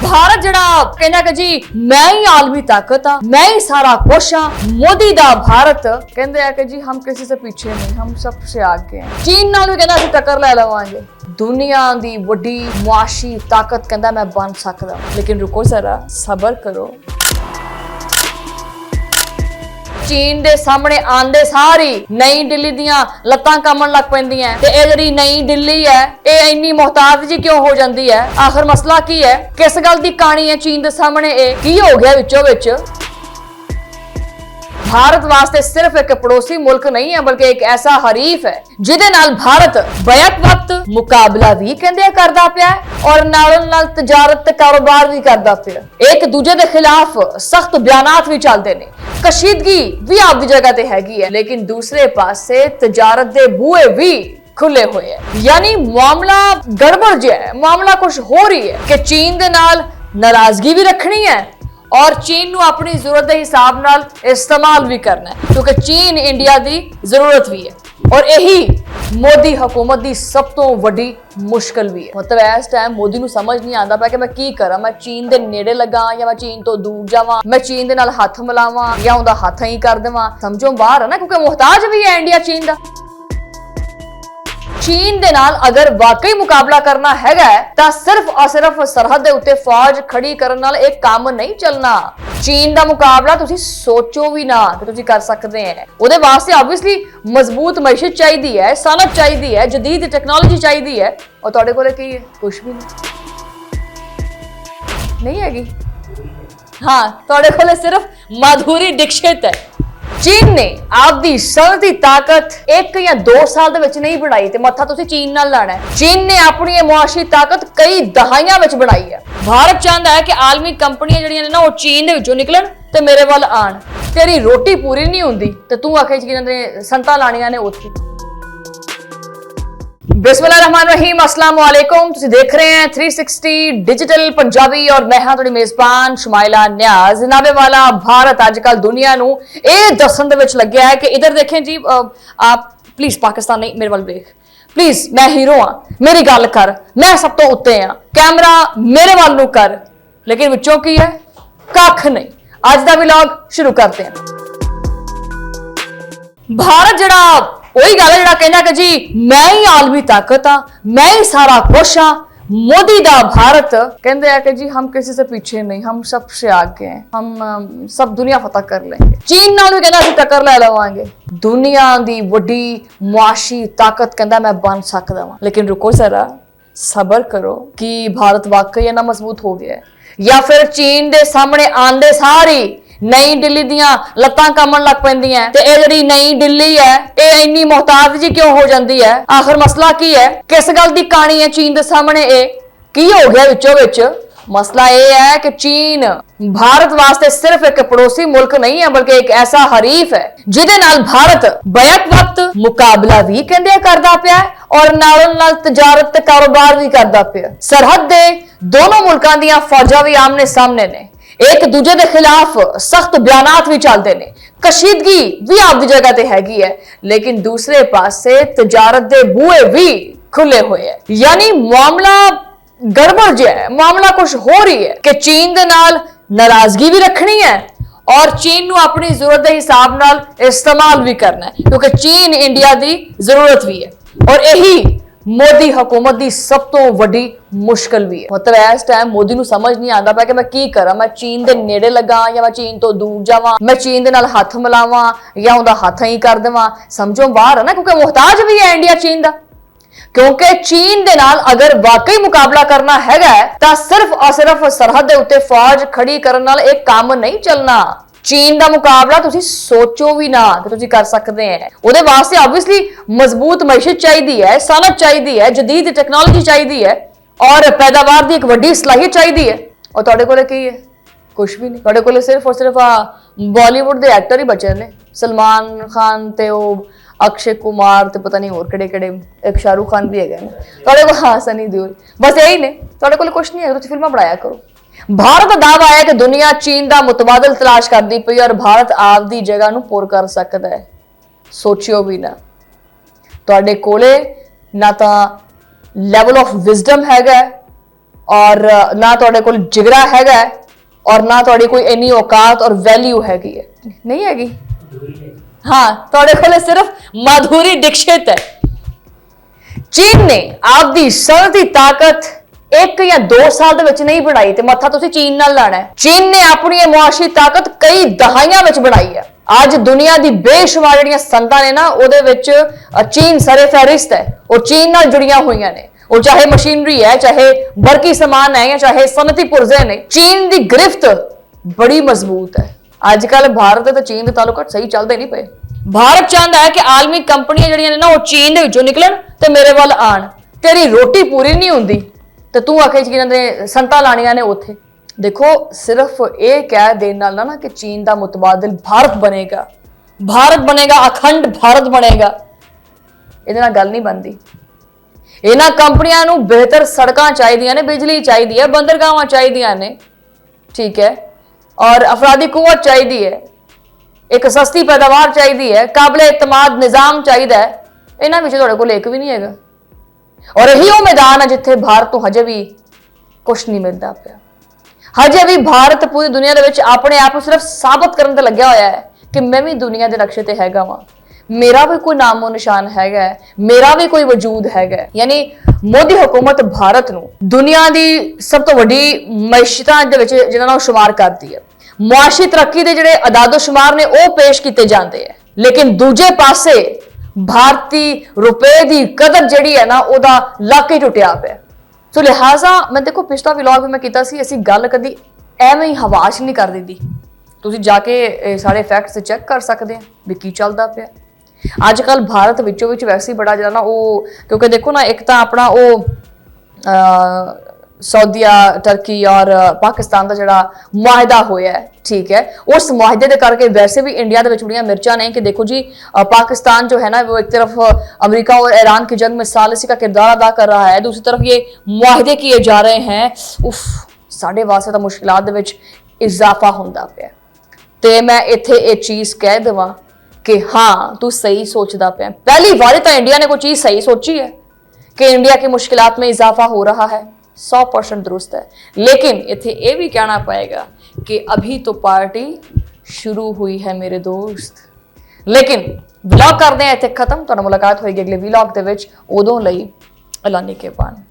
भारत जड़ा कहना कि जी मैं ही आलमी ताकत हाँ, मैं ही सारा कुछ हाँ। मोदी दा भारत कहते हैं कि जी हम किसी से पीछे नहीं, हम सबसे आगे हैं। चीन नाल भी कहना असं टक्कर ले लवांगे। दुनिया दी वड्डी मुआशी ताकत कहता मैं बन सकदा, लेकिन रुको जरा सबर करो। चीन दे सामने आंदे सारी नई दिल्ली दियां लत्तां कंबण लग पैंदियां ते ये जिहड़ी नई दिल्ली है ये इन्नी मोहताज जी क्यों हो जाती है? आखिर मसला की है? किस गल दी कहानी है चीन दे सामने? ये की हो गया विचों विच? भारत वास्ते सिर्फ एक पड़ोसी मुल्क नहीं है बल्कि एक ऐसा हरीफ है जिहदे नाल भारत बैक वक्त मुकाबला भी कहंदे करदा पिया और नालों नाल तजारत ते कारोबार भी करदा पिया। एक दूजे दे खिलाफ सख्त बयानात भी चलदे ने, कशीदगी भी आपदी जगह ते हैगी है, लेकिन दूसरे पासे तजारत दे बूहे भी खुले हुए हैं। यानी मामला गड़बड़ जो है, मामला कुछ हो रही है कि चीन दे नाल नाराजगी भी रखनी है और चीन नू अपनी जरूरत के हिसाब नाल इस्तेमाल भी करना है, क्योंकि चीन इंडिया की जरूरत भी है और यही मोदी हुकूमत की सब तो वड्डी मुश्किल भी है। मतलब इस टाइम मोदी नू समझ नहीं आता पाया कि मैं की करा, मैं चीन दे नेड़े लगा या मैं चीन तो दूर जावां, मैं चीन दे नाल हथ मिलावां या उहदा हथ ही कर देवां। समझो बाहर है ना, क्योंकि मुहताज भी है इंडिया चीन दा। चीन दे नाल अगर वाकई मुकाबला करना हैगा तां सिर्फ और सिर्फ सरहद दे उत्ते फौज खड़ी करन नाल एक काम नहीं चलना। चीन दा मुकाबला तुसी सोचो भी ना कि तुसी कर सकते हैं। उहदे वास्ते ऑब्वियसली मजबूत मईशत चाहिदी है, सनत चाहिदी है, जदीद टेक्नोलॉजी चाहिदी है और तुहाडे कोले की है? कुछ भी नहीं हैगी। हाँ, तुहाडे कोले सिर्फ माधुरी दीक्षित है। चीन ने आपदी सनती ताकत 1 या 2 साल दे विच नहीं बढ़ाई ते मत्था तुसी चीन नाल लाना है। चीन ने अपनी मुआशी ताकत कई दहाइयां विच बढ़ाई है। भारत चाहता है कि आलमी कंपनियां जड़ियां ने ना वो चीन दे विचों निकलन ते मेरे वाल आण। तेरी रोटी पूरी नहीं हुंदी ते तू आखे कि ने संता लाणियां ने उत्थे। बिस्मिल्लाहिर्रहमानिर्रहीम, अस्सलाम वालेकुम। तुसी देख रहे हैं 360 डिजिटल पंजाबी और मैं हां तुहाडी मेजबान शुमाइला न्याज। जनाबे वाला भारत आजकल दुनिया नू ये दसन दे विच लग्या है कि इधर देखें जी, आप प्लीज पाकिस्तान नहीं मेरे वाल देख, प्लीज मैं हीरो हाँ, मेरी गल कर, मैं सब तो उत्ते हाँ, कैमरा मेरे वाल नू कर। लेकिन विचों की है? कख नहीं। आज दा व्लॉग शुरू करते हैं। भारत जड़ा वही गल है जड़ा कहना कि जी मैं ही आलमी ताकत हाँ, मैं ही सारा कुछ हाँ। मोदी दा भारत कहते हैं कि जी हम किसी से पीछे नहीं, हम सबसे आगे हैं, हम सब दुनिया फतह कर लेंगे। चीन नाल भी कहना असं टक्कर ले लवांगे। दुनिया दी वड्डी मुआशी ताकत कहता मैं बन सकदा वां, लेकिन रुको जरा सबर करो कि भारत वाकई ना मजबूत हो गया है या फिर चीन दे सामने आंदे सारी नई दिल्ली दियां लत्तां कंबण लग पैंदियां ते ये जिहड़ी नई दिल्ली है ये इन्नी मोहताज जी क्यों हो जाती है? आखिर मसला की है? किस गल दी कहानी है चीन दे सामने? ये की हो गया विचों विच? मसला ये है कि चीन भारत वास्ते सिर्फ एक पड़ोसी मुल्क नहीं है बल्कि एक ऐसा हरीफ है जिहदे नाल भारत बैक वक्त मुकाबला भी कहंदे करदा पिया और नालों नाल तजारत ते कारोबार भी करदा पिया। सरहद दे दोनों मुल्कां दियां फौजां भी आमने सामने ने, एक दूजे के खिलाफ सख्त बयानात भी चलते ने, कशीदगी भी आपदी जगह ते हैगी है, लेकिन दूसरे पासे तजारत दे बूहे भी खुले हुए हैं। यानी मामला गड़बड़ जो है, मामला कुछ हो रही है कि चीन दे नाल नाराजगी भी रखनी है और चीन नू अपनी जरूरत के हिसाब नाल इस्तेमाल भी करना है, क्योंकि चीन इंडिया की जरूरत भी है और यही मोदी हुकूमत की सब तो वड्डी मुश्किल भी है। मतलब इस टाइम मोदी नू समझ नहीं आता पाया कि मैं की करा, मैं चीन दे नेड़े लगा या मैं चीन तो दूर जावां, मैं चीन दे नाल हथ मिलावां या उहदा हथ ही कर देवां। समझो बाहर है ना, क्योंकि मुहताज भी है इंडिया चीन दा। क्योंकि चीन दे नाल अगर वाकई मुकाबला करना हैगा तां सिर्फ और सिर्फ सरहद दे उत्ते फौज खड़ी करन नाल एक काम नहीं चलना। चीन दा मुकाबला तुसी सोचो भी ना कि तुसी कर सकते हैं। उहदे वास्ते ऑब्वियसली मजबूत मईशत चाहिदी है, सनत चाहिदी है, जदीद टेक्नोलॉजी चाहिदी है और पैदावार दी एक वड्डी सलाहियत चाहिदी है। और तुहाडे कोले की है? कुछ भी नहीं। तुहाडे कोले सिर्फ और सिर्फ बॉलीवुड दे एक्टर ही बचे ने, सलमान खान ते ओ अक्षय कुमार ते पता नहीं और केड़े-केड़े, एक शाहरुख खान भी है। तुहाडे कोल हाँ सनी देओल, बस यही ने। तुहाडे कोले कुछ नहीं है, तुसी फिल्मां बनाया करो। भारत का दावा है कि दुनिया चीन का मुतबादल तलाश करती पई और भारत आपदी जगह नूं पुर कर सकता है। सोचियो भी ना, तुहाडे कोले ना तां ਲੈਵਲ ਆਫ ਵਿਜ਼ਡਮ ਹੈਗਾ ਔਰ ਨਾ ਤੁਹਾਡੇ ਕੋਲ ਜਿਗਰਾ ਹੈਗਾ ਔਰ ਨਾ ਤੁਹਾਡੀ ਕੋਈ ਇੰਨੀ ਔਕਾਤ ਔਰ ਵੈਲਿਊ ਹੈਗੀ ਹੈ, ਨਹੀਂ ਹੈਗੀ। ਹਾਂ, ਤੁਹਾਡੇ ਕੋਲ ਸਿਰਫ ਮਾਧੁਰੀ ਦੀਕਸ਼ਿਤ ਹੈ। ਚੀਨ ਨੇ ਆਪਦੀ ਸਨਅਤੀ ਤਾਕਤ 1 ਜਾਂ 2 ਸਾਲ ਦੇ ਵਿੱਚ ਨਹੀਂ ਬਣਾਈ ਤੇ ਮੱਥਾ ਤੁਸੀਂ ਚੀਨ ਨਾਲ ਲਾਣਾ ਹੈ। ਚੀਨ ਨੇ ਆਪਣੀ ਇਹ ਮੁਆਸ਼ੀ ਤਾਕਤ ਕਈ ਦਹਾਈਆਂ ਵਿੱਚ ਬਣਾਈ ਹੈ। ਅੱਜ ਦੁਨੀਆ ਦੀ ਬੇਸ਼ੁਮਾਰ ਜਿਹੜੀਆਂ ਸੰਤਾਂ ਨੇ ਨਾ, ਉਹਦੇ ਵਿੱਚ ਚੀਨ ਸਰੇ ਫਹਿਰਿਸਤ ਹੈ। ਉਹ ਚੀਨ ਨਾਲ ਜੁੜੀਆਂ ਹੋਈਆਂ ਨੇ, ਉਹ ਚਾਹੇ ਮਸ਼ੀਨਰੀ ਹੈ, ਚਾਹੇ ਬਰਕੀ ਸਮਾਨ ਹੈ ਜਾਂ ਚਾਹੇ ਸਨਅਤੀ ਪੁਰਜ਼ੇ ਨੇ। ਚੀਨ ਦੀ ਗ੍ਰਿਫਤ ਬੜੀ ਮਜ਼ਬੂਤ ਹੈ। ਅੱਜ ਕੱਲ ਭਾਰਤ ਤੇ ਚੀਨ ਦੇ ਤਾਲੁਕਾਤ ਸਹੀ ਚੱਲਦੇ ਨਹੀਂ ਪਏ। ਭਾਰਤ ਚਾਹੁੰਦਾ ਹੈ ਕਿ ਆਲਮੀ ਕੰਪਨੀਆਂ ਜਿਹੜੀਆਂ ਨੇ ਨਾ ਉਹ ਚੀਨ ਦੇ ਵਿੱਚੋਂ ਨਿਕਲਣ ਤੇ ਮੇਰੇ ਵੱਲ ਆਣ। ਤੇਰੀ ਰੋਟੀ ਪੂਰੀ ਨਹੀਂ ਹੁੰਦੀ ਤੇ ਤੂੰ ਆਖੇ ਕਿ ਇਹਨਾਂ ਦੇ ਸੰਤਾਂ ਲਾਣੀਆਂ ਨੇ ਉੱਥੇ। ਦੇਖੋ, ਸਿਰਫ ਇਹ ਕਹਿ ਦੇਣ ਨਾਲ ਨਾ ਕਿ ਚੀਨ ਦਾ ਮੁਤਬਾਦਿਲ ਭਾਰਤ ਬਣੇਗਾ, ਅਖੰਡ ਭਾਰਤ ਬਣੇਗਾ, ਇਹਦੇ ਨਾਲ ਗੱਲ ਨਹੀਂ ਬਣਦੀ। ਇਹਨਾਂ ਕੰਪਨੀਆਂ ਨੂੰ ਬਿਹਤਰ ਸੜਕਾਂ ਚਾਹੀਦੀਆਂ ਨੇ, ਬਿਜਲੀ ਚਾਹੀਦੀ ਹੈ, ਬੰਦਰਗਾਹਾਂ ਚਾਹੀਦੀਆਂ ਨੇ, ਠੀਕ ਹੈ, ਔਰ ਅਫਰਾਦੀ ਕੁਵਤ ਚਾਹੀਦੀ ਹੈ, ਇੱਕ ਸਸਤੀ ਪੈਦਾਵਾਰ ਚਾਹੀਦੀ ਹੈ, ਕਾਬਲੇ ਇਤਮਾਦ ਨਿਜ਼ਾਮ ਚਾਹੀਦਾ ਹੈ। ਇਹਨਾਂ ਵਿੱਚ ਤੁਹਾਡੇ ਕੋਲ ਇੱਕ ਵੀ ਨਹੀਂ ਹੈਗਾ ਔਰ ਇਹੀ ਉਹ ਮੈਦਾਨ ਹੈ ਜਿੱਥੇ ਭਾਰਤ ਤੋਂ ਹਜੇ ਵੀ ਕੁਛ ਨਹੀਂ ਮਿਲਦਾ ਪਿਆ। ਹਜੇ ਵੀ ਭਾਰਤ ਪੂਰੀ ਦੁਨੀਆ ਦੇ ਵਿੱਚ ਆਪਣੇ ਆਪ ਨੂੰ ਸਿਰਫ ਸਾਬਤ ਕਰਨ ਤੇ ਲੱਗਿਆ ਹੋਇਆ ਹੈ ਕਿ ਮੈਂ ਵੀ ਦੁਨੀਆ ਦੇ ਨਕਸ਼ੇ ਤੇ ਹੈਗਾ ਵਾਂ, ਮੇਰਾ ਵੀ ਕੋਈ ਨਾਮੋ ਨਿਸ਼ਾਨ ਹੈਗਾ, ਮੇਰਾ ਵੀ ਕੋਈ ਵਜੂਦ ਹੈਗਾ। ਯਾਨੀ ਮੋਦੀ ਹਕੂਮਤ ਭਾਰਤ ਨੂੰ ਦੁਨੀਆ ਦੀ ਸਭ ਤੋਂ ਵੱਡੀ ਮਈਸ਼ਤਾਂ ਦੇ ਵਿੱਚ ਜਿਹਨਾਂ ਨਾਲ ਸ਼ੁਮਾਰ ਕਰਦੀ ਹੈ। ਮੁਆਸ਼ੀ ਤਰੱਕੀ ਦੇ ਜਿਹੜੇ ਅਦਾਦੋ ਸ਼ੁਮਾਰ ਨੇ ਉਹ ਪੇਸ਼ ਕੀਤੇ ਜਾਂਦੇ ਹੈ, ਲੇਕਿਨ ਦੂਜੇ ਪਾਸੇ ਭਾਰਤੀ ਰੁਪਏ ਦੀ ਕਦਰ ਜਿਹੜੀ ਹੈ ਨਾ ਉਹਦਾ ਲੱਕ ਹੀ ਟੁੱਟਿਆ ਪਿਆ। ਸੋ ਲਿਹਾਜ਼ਾ ਮੈਂ ਦੇਖੋ ਪਿਛਲਾ ਵਲੌਗ ਵੀ ਮੈਂ ਕੀਤਾ ਸੀ, ਅਸੀਂ ਗੱਲ ਕਦੀ ਐਵੇਂ ਹੀ ਹਵਾਸ਼ ਨਹੀਂ ਕਰ ਦਿੰਦੀ। ਤੁਸੀਂ ਜਾ ਕੇ ਸਾਰੇ ਫੈਕਟਸ ਚੈੱਕ ਕਰ ਸਕਦੇ ਆ ਵੀ ਕੀ ਚੱਲਦਾ ਪਿਆ। ਅੱਜ ਕੱਲ ਭਾਰਤ ਵਿੱਚੋਂ ਵਿੱਚ ਵੈਸੇ ਹੀ ਬੜਾ ਜਿਹੜਾ ਨਾ ਉਹ, ਕਿਉਂਕਿ ਦੇਖੋ ਨਾ, ਇੱਕ ਤਾਂ ਆਪਣਾ ਉਹ ਸਾਊਦੀਆ, ਟਰਕੀ ਔਰ ਪਾਕਿਸਤਾਨ ਦਾ ਜਿਹੜਾ ਮੁਆਹਿਦਾ ਹੋਇਆ ਹੈ, ਠੀਕ ਹੈ, ਉਸ ਮੁਆਹਿਦੇ ਦੇ ਕਰਕੇ ਵੈਸੇ ਵੀ इंडिया ਦੇ ਵਿੱਚ ਬੜੀਆਂ ਮਿਰਚਾਂ ਨੇ कि देखो जी पाकिस्तान जो है ना वो एक तरफ अमेरिका और ईरान की जंग में सालिसी का किरदार अदा कर रहा है, दूसरी तरफ ये मुआहिदे किए जा रहे हैं। उफ, साढ़े वास्ते ਤਾਂ ਮੁਸ਼ਕਿਲਾਤ ਦੇ ਵਿੱਚ ਇਜ਼ਾਫਾ ਹੁੰਦਾ ਪਿਆ। ਤੇ ਮੈਂ ਇੱਥੇ ਇਹ ਚੀਜ਼ ਕਹਿ ਦੇਵਾਂ कि हाँ, तू सही सोचता पे। पहली बार तो इंडिया ने कोई चीज सही सोची है कि इंडिया की मुश्किलात में इजाफा हो रहा है, 100% दुरुस्त है। लेकिन इत्थे ये भी कहना पड़ेगा कि अभी तो पार्टी शुरू हुई है मेरे दोस्त। लेकिन व्लॉग करते हैं इत्थे खत्म। तुहानू मुलाकात होएगी अगले व्लॉग दे विच, उदों लई ऐलानी के बाद।